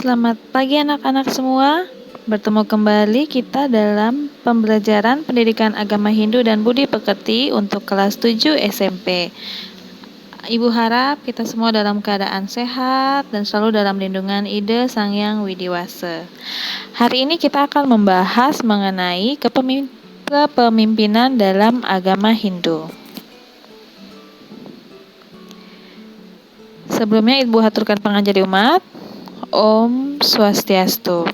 Selamat pagi anak-anak semua. Bertemu kembali kita dalam pembelajaran Pendidikan Agama Hindu dan Budi Pekerti untuk kelas 7 SMP. Ibu harap kita semua dalam keadaan sehat dan selalu dalam lindungan Ida Sang Hyang Widiwasa. Hari ini kita akan membahas mengenai kepemimpinan dalam agama Hindu. Sebelumnya Ibu haturkan panganjari umat. Om Swastiastu.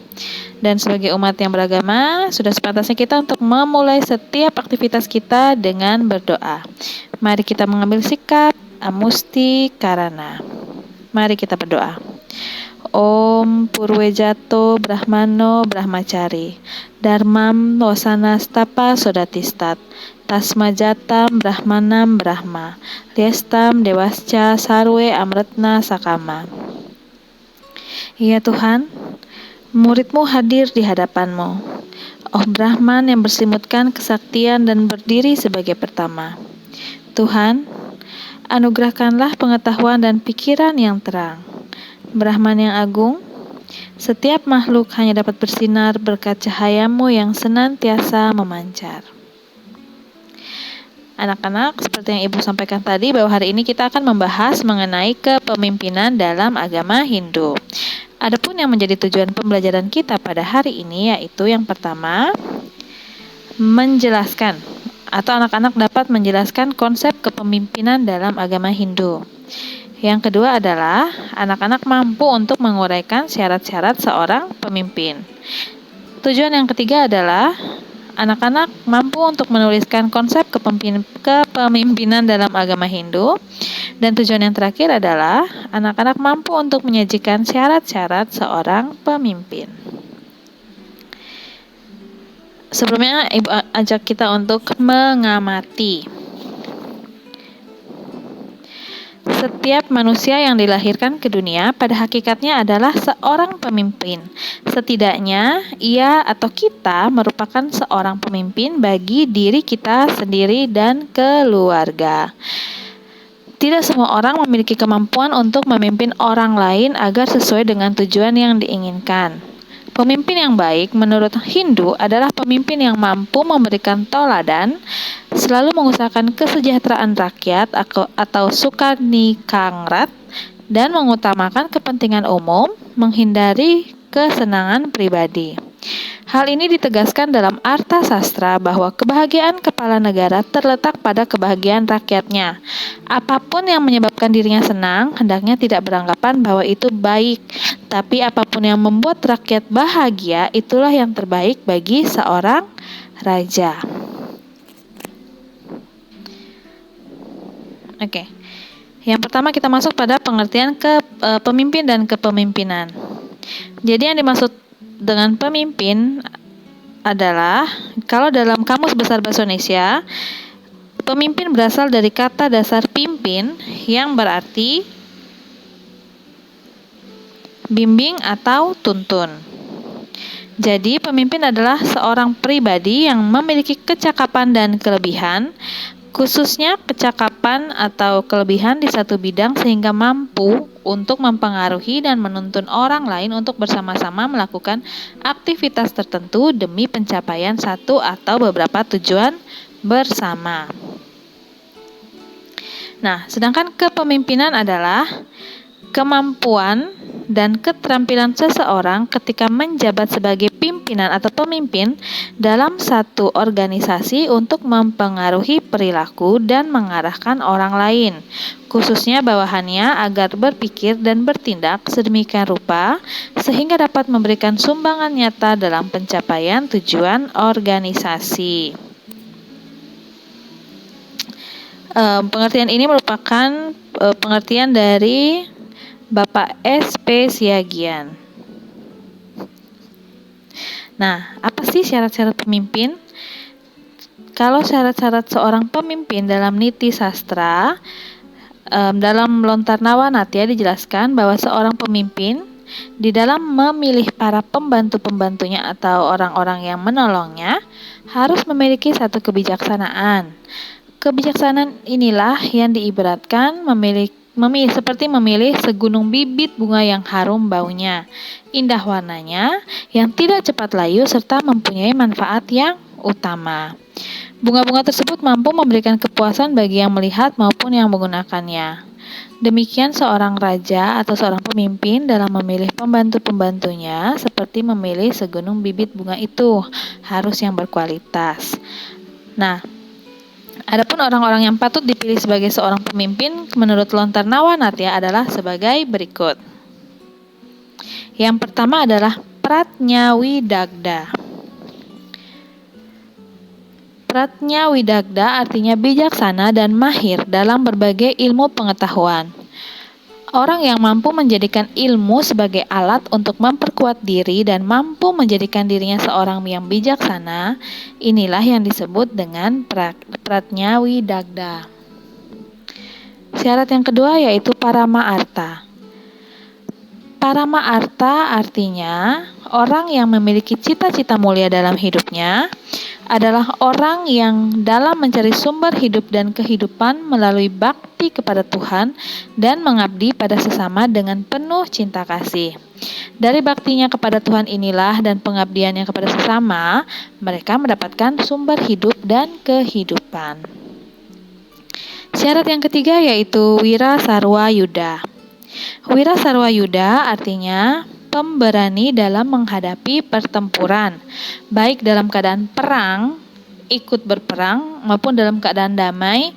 Dan sebagai umat yang beragama, sudah sepantasnya kita untuk memulai setiap aktivitas kita dengan berdoa. Mari kita mengambil sikap Amusti Karana. Mari kita berdoa. Om Purwejato Brahmano Brahmacari Dharmam Wasanastapa Sodatistat Tasmajatam Brahmanam Brahma Liestam Dewasca Sarwe Amretna Sakama. Ya Tuhan, murid-Mu hadir di hadapan-Mu. Oh Brahman yang berselimutkan kesaktian dan berdiri sebagai pertama. Tuhan, anugerahkanlah pengetahuan dan pikiran yang terang. Brahman yang agung, setiap makhluk hanya dapat bersinar berkat cahaya-Mu yang senantiasa memancar. Anak-anak, seperti yang Ibu sampaikan tadi, bahwa hari ini kita akan membahas mengenai kepemimpinan dalam agama Hindu. Adapun yang menjadi tujuan pembelajaran kita pada hari ini yaitu yang pertama, menjelaskan atau anak-anak dapat menjelaskan konsep kepemimpinan dalam agama Hindu. Yang kedua adalah anak-anak mampu untuk menguraikan syarat-syarat seorang pemimpin. Tujuan yang ketiga adalah anak-anak mampu untuk menuliskan konsep kepemimpinan dalam agama Hindu. Dan tujuan yang terakhir adalah anak-anak mampu untuk menyajikan syarat-syarat seorang pemimpin. Sebelumnya Ibu ajak kita untuk mengamati. Setiap manusia yang dilahirkan ke dunia pada hakikatnya adalah seorang pemimpin. Setidaknya ia atau kita merupakan seorang pemimpin bagi diri kita sendiri dan keluarga. Tidak semua orang memiliki kemampuan untuk memimpin orang lain agar sesuai dengan tujuan yang diinginkan. Pemimpin yang baik menurut Hindu adalah pemimpin yang mampu memberikan teladan, selalu mengusahakan kesejahteraan rakyat atau Sukarnikangrat, dan mengutamakan kepentingan umum, menghindari kesenangan pribadi. Hal ini ditegaskan dalam Arta Sastra bahwa kebahagiaan kepala negara terletak pada kebahagiaan rakyatnya. Apapun yang menyebabkan dirinya senang, hendaknya tidak beranggapan bahwa itu baik. Tapi apapun yang membuat rakyat bahagia, itulah yang terbaik bagi seorang raja. Oke. Yang pertama kita masuk pada pengertian pemimpin dan kepemimpinan. Jadi yang dimaksud dengan pemimpin adalah, kalau dalam Kamus Besar Bahasa Indonesia, pemimpin berasal dari kata dasar pimpin yang berarti bimbing atau tuntun. Jadi pemimpin adalah seorang pribadi yang memiliki kecakapan dan kelebihan, khususnya kecakapan atau kelebihan di satu bidang sehingga mampu untuk mempengaruhi dan menuntun orang lain untuk bersama-sama melakukan aktivitas tertentu demi pencapaian satu atau beberapa tujuan bersama. Nah, sedangkan kepemimpinan adalah kemampuan dan keterampilan seseorang ketika menjabat sebagai pimpinan atau pemimpin dalam satu organisasi untuk mempengaruhi perilaku dan mengarahkan orang lain, khususnya bawahannya agar berpikir dan bertindak sedemikian rupa sehingga dapat memberikan sumbangan nyata dalam pencapaian tujuan organisasi. Pengertian ini merupakan pengertian dari Bapak S.P. Siagian. Nah, apa sih syarat-syarat pemimpin? Kalau syarat-syarat seorang pemimpin dalam niti sastra, dalam Lontar Nawanatya dijelaskan bahwa seorang pemimpin di dalam memilih para pembantu-pembantunya atau orang-orang yang menolongnya harus memiliki satu kebijaksanaan. Kebijaksanaan inilah yang diibaratkan memiliki seperti memilih segunung bibit bunga yang harum baunya, indah warnanya, yang tidak cepat layu serta mempunyai manfaat yang utama. Bunga-bunga tersebut mampu memberikan kepuasan bagi yang melihat maupun yang menggunakannya. Demikian seorang raja atau seorang pemimpin dalam memilih pembantu-pembantunya seperti memilih segunung bibit bunga itu, harus yang berkualitas. Nah, adapun orang-orang yang patut dipilih sebagai seorang pemimpin menurut Lontar Nawanatya adalah sebagai berikut. Yang pertama adalah Pratnyawidagda. Pratnyawidagda artinya bijaksana dan mahir dalam berbagai ilmu pengetahuan. Orang yang mampu menjadikan ilmu sebagai alat untuk memperkuat diri dan mampu menjadikan dirinya seorang yang bijaksana, inilah yang disebut dengan Pratnyawidagda. Syarat yang kedua yaitu Parama Arta. Parama Arta artinya orang yang memiliki cita-cita mulia dalam hidupnya adalah orang yang dalam mencari sumber hidup dan kehidupan melalui bakti kepada Tuhan dan mengabdi pada sesama dengan penuh cinta kasih. Dari baktinya kepada Tuhan inilah dan pengabdiannya kepada sesama, mereka mendapatkan sumber hidup dan kehidupan. Syarat yang ketiga yaitu Wira Sarwa Yuda. Wira Sarwa Yuda artinya pemberani dalam menghadapi pertempuran, baik dalam keadaan perang, ikut berperang, maupun dalam keadaan damai,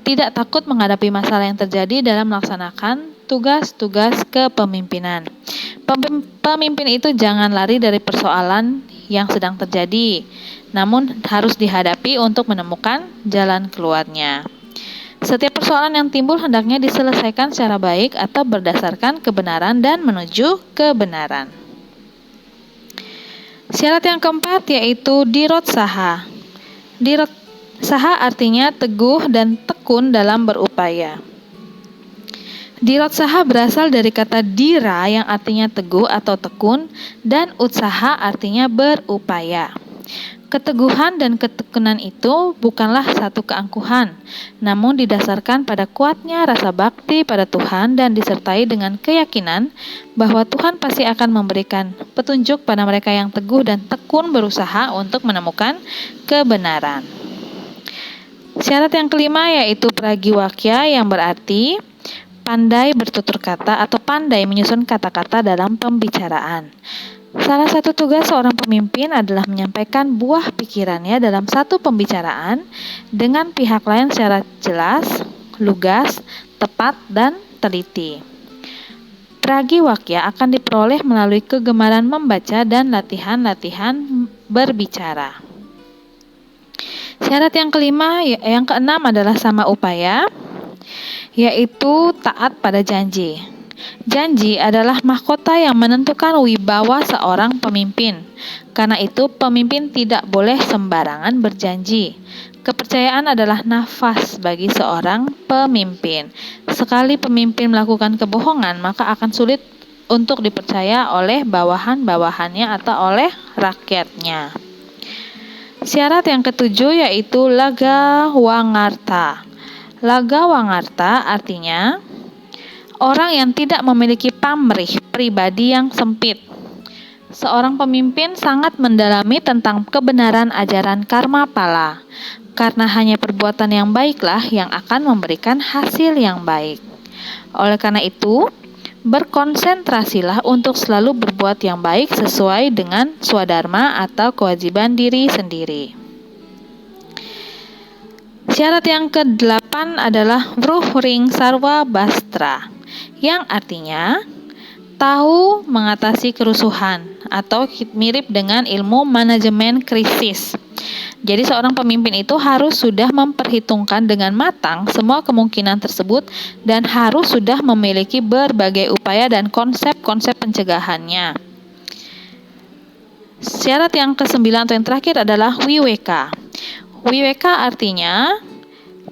tidak takut menghadapi masalah yang terjadi dalam melaksanakan tugas-tugas kepemimpinan. Pemimpin itu jangan lari dari persoalan yang sedang terjadi, namun harus dihadapi untuk menemukan jalan keluarnya. Setiap persoalan yang timbul hendaknya diselesaikan secara baik atau berdasarkan kebenaran dan menuju kebenaran. Syarat yang keempat yaitu Dirotsaha. Dirotsaha artinya teguh dan tekun dalam berupaya. Dirotsaha berasal dari kata dira yang artinya teguh atau tekun dan utsaha artinya berupaya. Keteguhan dan ketekunan itu bukanlah satu keangkuhan, namun didasarkan pada kuatnya rasa bakti pada Tuhan dan disertai dengan keyakinan bahwa Tuhan pasti akan memberikan petunjuk pada mereka yang teguh dan tekun berusaha untuk menemukan kebenaran. Syarat yang kelima yaitu Pragiwakya yang berarti pandai bertutur kata atau pandai menyusun kata-kata dalam pembicaraan. Salah satu tugas seorang pemimpin adalah menyampaikan buah pikirannya dalam satu pembicaraan dengan pihak lain secara jelas, lugas, tepat, dan teliti. Pragiwakya akan diperoleh melalui kegemaran membaca dan latihan-latihan berbicara. Syarat yang keenam adalah sama upaya, yaitu taat pada janji. Janji adalah mahkota yang menentukan wibawa seorang pemimpin. Karena itu, pemimpin tidak boleh sembarangan berjanji. Kepercayaan adalah nafas bagi seorang pemimpin. Sekali pemimpin melakukan kebohongan, maka akan sulit untuk dipercaya oleh bawahan-bawahannya atau oleh rakyatnya. Syarat yang ketujuh yaitu Lagawangarta. Lagawangarta artinya orang yang tidak memiliki pamrih pribadi yang sempit. Seorang pemimpin sangat mendalami tentang kebenaran ajaran karma pala, karena hanya perbuatan yang baiklah yang akan memberikan hasil yang baik. Oleh karena itu, berkonsentrasilah untuk selalu berbuat yang baik sesuai dengan swadharma atau kewajiban diri sendiri. Syarat yang ke-8 adalah Vruhring Sarwa Bastra, yang artinya tahu mengatasi kerusuhan atau mirip dengan ilmu manajemen krisis. Jadi seorang pemimpin itu harus sudah memperhitungkan dengan matang semua kemungkinan tersebut dan harus sudah memiliki berbagai upaya dan konsep-konsep pencegahannya. Syarat yang ke-9 atau yang terakhir adalah Wiweka. Wiweka artinya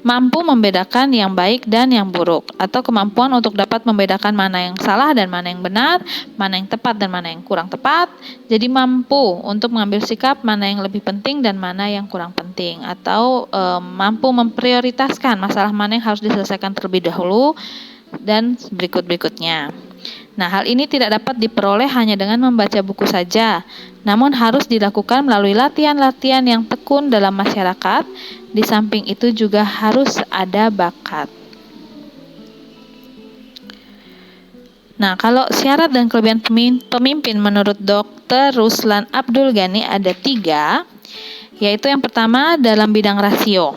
mampu membedakan yang baik dan yang buruk, atau kemampuan untuk dapat membedakan mana yang salah dan mana yang benar, mana yang tepat dan mana yang kurang tepat. Jadi mampu untuk mengambil sikap mana yang lebih penting dan mana yang kurang penting, atau mampu memprioritaskan masalah mana yang harus diselesaikan terlebih dahulu dan berikut-berikutnya. Nah, hal ini tidak dapat diperoleh hanya dengan membaca buku saja, namun harus dilakukan melalui latihan-latihan yang tekun dalam masyarakat. Di samping itu juga harus ada bakat. Nah, kalau syarat dan kelebihan pemimpin menurut Dr. Ruslan Abdul Ghani ada 3, yaitu yang pertama dalam bidang rasio.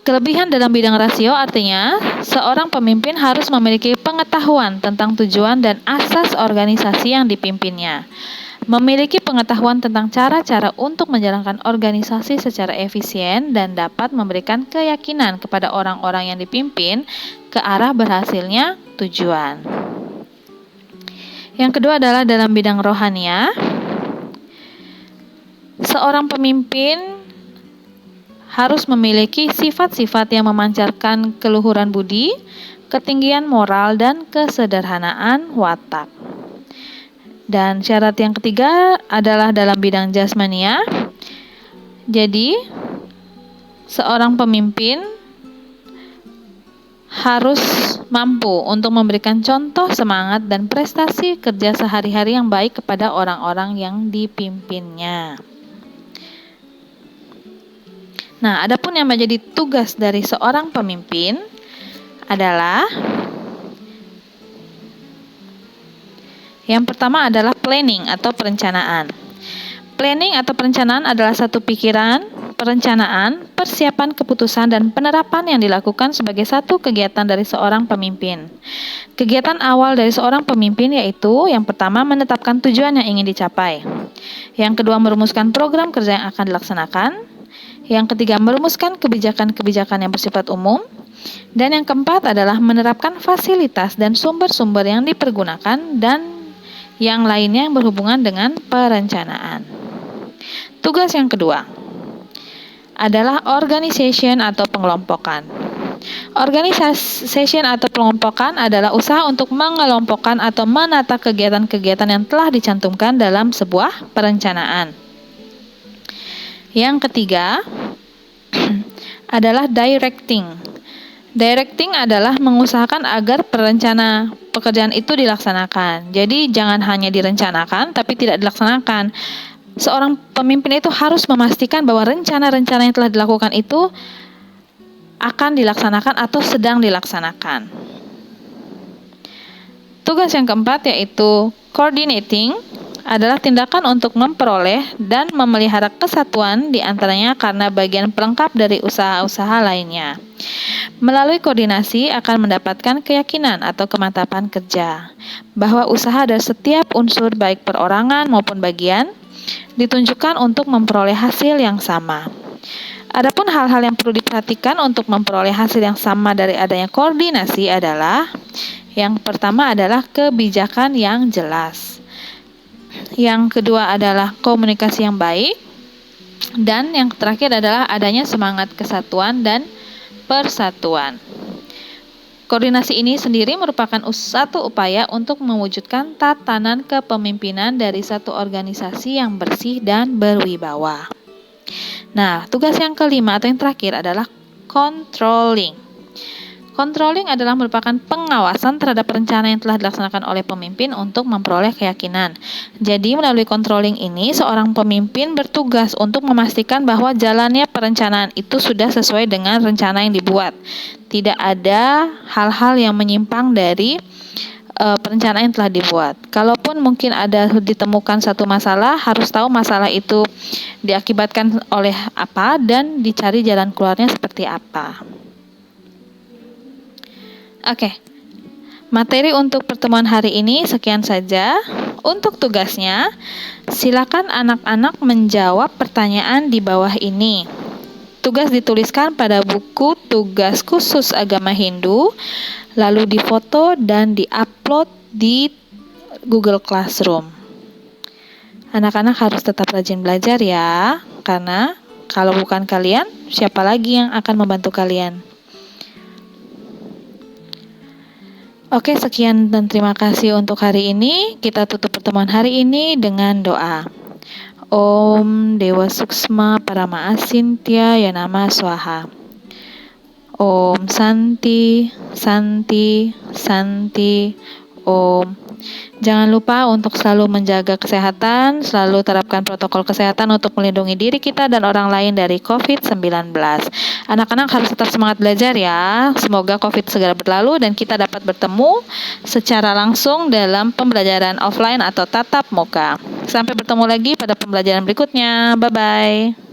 Kelebihan dalam bidang rasio artinya seorang pemimpin harus memiliki pengetahuan tentang tujuan dan asas organisasi yang dipimpinnya. Memiliki pengetahuan tentang cara-cara untuk menjalankan organisasi secara efisien dan dapat memberikan keyakinan kepada orang-orang yang dipimpin ke arah berhasilnya tujuan. Yang kedua adalah dalam bidang rohania. Seorang pemimpin harus memiliki sifat-sifat yang memancarkan keluhuran budi, ketinggian moral, dan kesederhanaan watak. Dan syarat yang ketiga adalah dalam bidang jasmania. Jadi, seorang pemimpin harus mampu untuk memberikan contoh semangat dan prestasi kerja sehari-hari yang baik kepada orang-orang yang dipimpinnya. Nah, adapun yang menjadi tugas dari seorang pemimpin adalah yang pertama adalah planning atau perencanaan. Planning atau perencanaan adalah satu pikiran, perencanaan, persiapan keputusan dan penerapan yang dilakukan sebagai satu kegiatan dari seorang pemimpin. Kegiatan awal dari seorang pemimpin yaitu yang pertama menetapkan tujuan yang ingin dicapai. Yang kedua merumuskan program kerja yang akan dilaksanakan. Yang ketiga, merumuskan kebijakan-kebijakan yang bersifat umum. Dan yang keempat adalah menerapkan fasilitas dan sumber-sumber yang dipergunakan dan yang lainnya yang berhubungan dengan perencanaan. Tugas yang kedua adalah organization atau pengelompokan. Organization atau pengelompokan adalah usaha untuk mengelompokkan atau menata kegiatan-kegiatan yang telah dicantumkan dalam sebuah perencanaan. Yang ketiga adalah directing. Directing adalah mengusahakan agar pekerjaan itu dilaksanakan. Jadi jangan hanya direncanakan tapi tidak dilaksanakan. Seorang pemimpin itu harus memastikan bahwa rencana-rencana yang telah dilakukan itu akan dilaksanakan atau sedang dilaksanakan. Tugas yang keempat yaitu coordinating adalah tindakan untuk memperoleh dan memelihara kesatuan di antaranya karena bagian pelengkap dari usaha-usaha lainnya. Melalui koordinasi akan mendapatkan keyakinan atau kemantapan kerja bahwa usaha dari setiap unsur baik perorangan maupun bagian ditunjukkan untuk memperoleh hasil yang sama. Adapun hal-hal yang perlu diperhatikan untuk memperoleh hasil yang sama dari adanya koordinasi adalah yang pertama adalah kebijakan yang jelas. Yang kedua adalah komunikasi yang baik. Dan yang terakhir adalah adanya semangat kesatuan dan persatuan. Koordinasi ini sendiri merupakan satu upaya untuk mewujudkan tatanan kepemimpinan dari satu organisasi yang bersih dan berwibawa. Nah, tugas yang kelima atau yang terakhir adalah controlling. Controlling adalah merupakan pengawasan terhadap rencana yang telah dilaksanakan oleh pemimpin untuk memperoleh keyakinan. Jadi melalui controlling ini, seorang pemimpin bertugas untuk memastikan bahwa jalannya perencanaan itu sudah sesuai dengan rencana yang dibuat. Tidak ada hal-hal yang menyimpang dari perencanaan yang telah dibuat. Kalaupun mungkin ada ditemukan satu masalah, harus tahu masalah itu diakibatkan oleh apa dan dicari jalan keluarnya seperti apa. Oke, materi untuk pertemuan hari ini sekian saja. Untuk tugasnya, silakan anak-anak menjawab pertanyaan di bawah ini. Tugas dituliskan pada buku tugas khusus agama Hindu, lalu difoto dan diupload di Google Classroom. Anak-anak harus tetap rajin belajar ya, karena kalau bukan kalian, siapa lagi yang akan membantu kalian? Oke, sekian dan terima kasih untuk hari ini. Kita tutup pertemuan hari ini dengan doa. Om Dewa Suksma Parama Asintya Yanama Swaha. Om Santi, Santi, Santi, Om. Jangan lupa untuk selalu menjaga kesehatan, selalu terapkan protokol kesehatan untuk melindungi diri kita dan orang lain dari COVID-19. Anak-anak harus tetap semangat belajar ya. Semoga COVID segera berlalu dan kita dapat bertemu secara langsung dalam pembelajaran offline atau tatap muka. Sampai bertemu lagi pada pembelajaran berikutnya. Bye-bye.